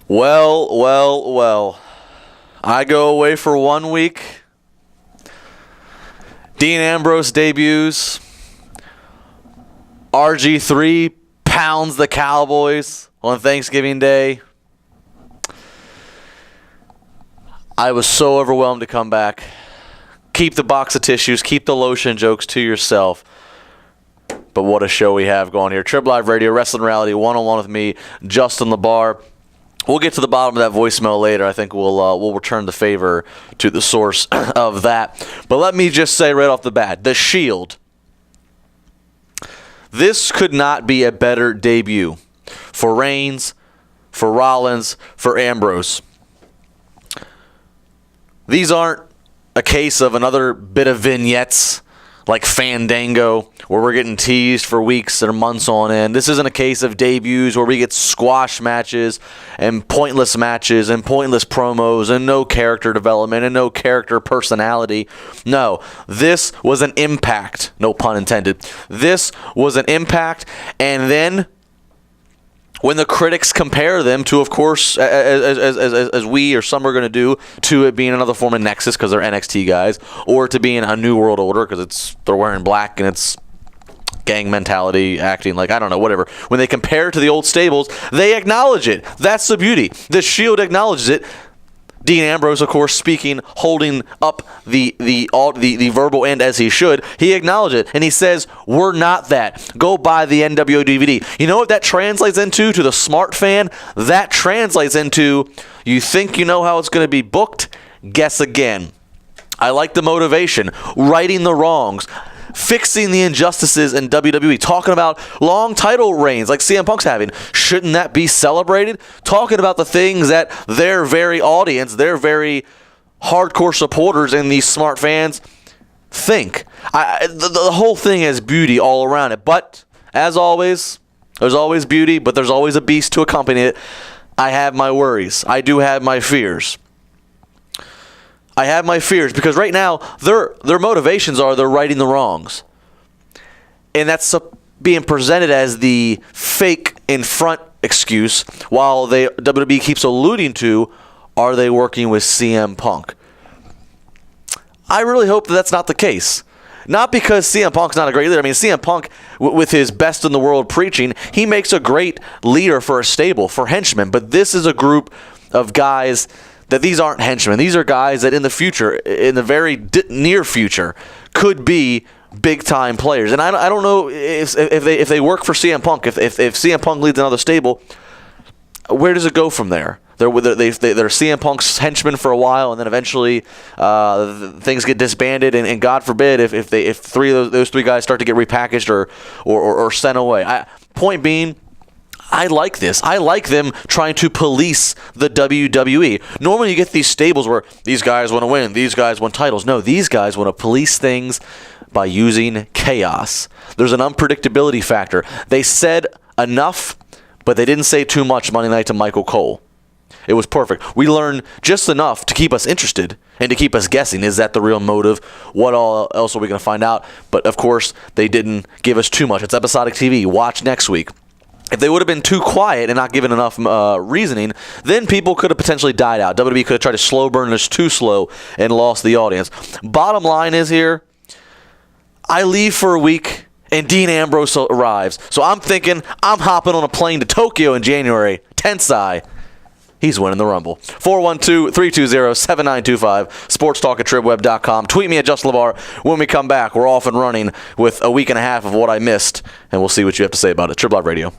Well. I go away for 1 week. Dean Ambrose debuts. RG3 pounds the Cowboys on Thanksgiving Day. I was so overwhelmed to come back. Keep the box of tissues. Keep the lotion jokes to yourself. But what a show we have going here. Trib Live Radio, Wrestling Reality, one-on-one with me, Justin LeBar. We'll get to the bottom of that voicemail later. I think we'll return the favor to the source of that. But let me just say right off the bat, the Shield. This could not be a better debut for Reigns, for Rollins, for Ambrose. These aren't a case of another bit of vignettes like Fandango, where we're getting teased for weeks or months on end. This isn't a case of debuts where we get squash matches and pointless promos and no character development and no character personality. No, this was an impact. No pun intended. This was an impact, and then when the critics compare them to, of course, as we or some are going to do, to it being another form of Nexus because they're NXT guys, or to being a New World Order because they're wearing black and it's gang mentality, acting like, I don't know, whatever. When they compare it to the old stables, they acknowledge it. That's the beauty. The Shield acknowledges it. Dean Ambrose, of course, speaking, holding up the verbal end as he should. He acknowledged it, and he says, we're not that. Go buy the NWO DVD. You know what that translates into to the smart fan? That translates into, you think you know how it's going to be booked? Guess again. I like the motivation. Righting the wrongs. Fixing the injustices in WWE, talking about long title reigns like CM Punk's having. Shouldn't that be celebrated? Talking about the things that their very audience, their very hardcore supporters and these smart fans think. The whole thing has beauty all around it. But, as always, there's always beauty, but there's always a beast to accompany it. I have my worries. I do have my fears. I have my fears because right now their motivations are they're righting the wrongs. And that's being presented as the fake in front excuse while WWE keeps alluding to, are they working with CM Punk? I really hope that that's not the case. Not because CM Punk's not a great leader. I mean, CM Punk, with his best in the world preaching, he makes a great leader for a stable, for henchmen. But this is a group of guys that these aren't henchmen. These are guys that in the future, in the very near future, could be big-time players. And I don't know if they work for CM Punk. If CM Punk leads another stable, where does it go from there? They're CM Punk's henchmen for a while, and then eventually things get disbanded. And God forbid if those three guys start to get repackaged or sent away. Point being, I like this. I like them trying to police the WWE. Normally you get these stables where these guys want to win, these guys want titles. No, these guys want to police things by using chaos. There's an unpredictability factor. They said enough, but they didn't say too much Monday night to Michael Cole. It was perfect. We learned just enough to keep us interested and to keep us guessing. Is that the real motive? What all else are we going to find out? But, of course, they didn't give us too much. It's episodic TV. Watch next week. If they would have been too quiet and not given enough reasoning, then people could have potentially died out. WWE could have tried to slow burn this too slow and lost the audience. Bottom line is here, I leave for a week and Dean Ambrose arrives. So I'm thinking I'm hopping on a plane to Tokyo in January. Tensai. He's winning the Rumble. 412-320-7925. SportsTalk@TribWeb.com. Tweet me at Justin LeBar. When we come back, we're off and running with a week and a half of what I missed, and we'll see what you have to say about it. Trib Live Radio.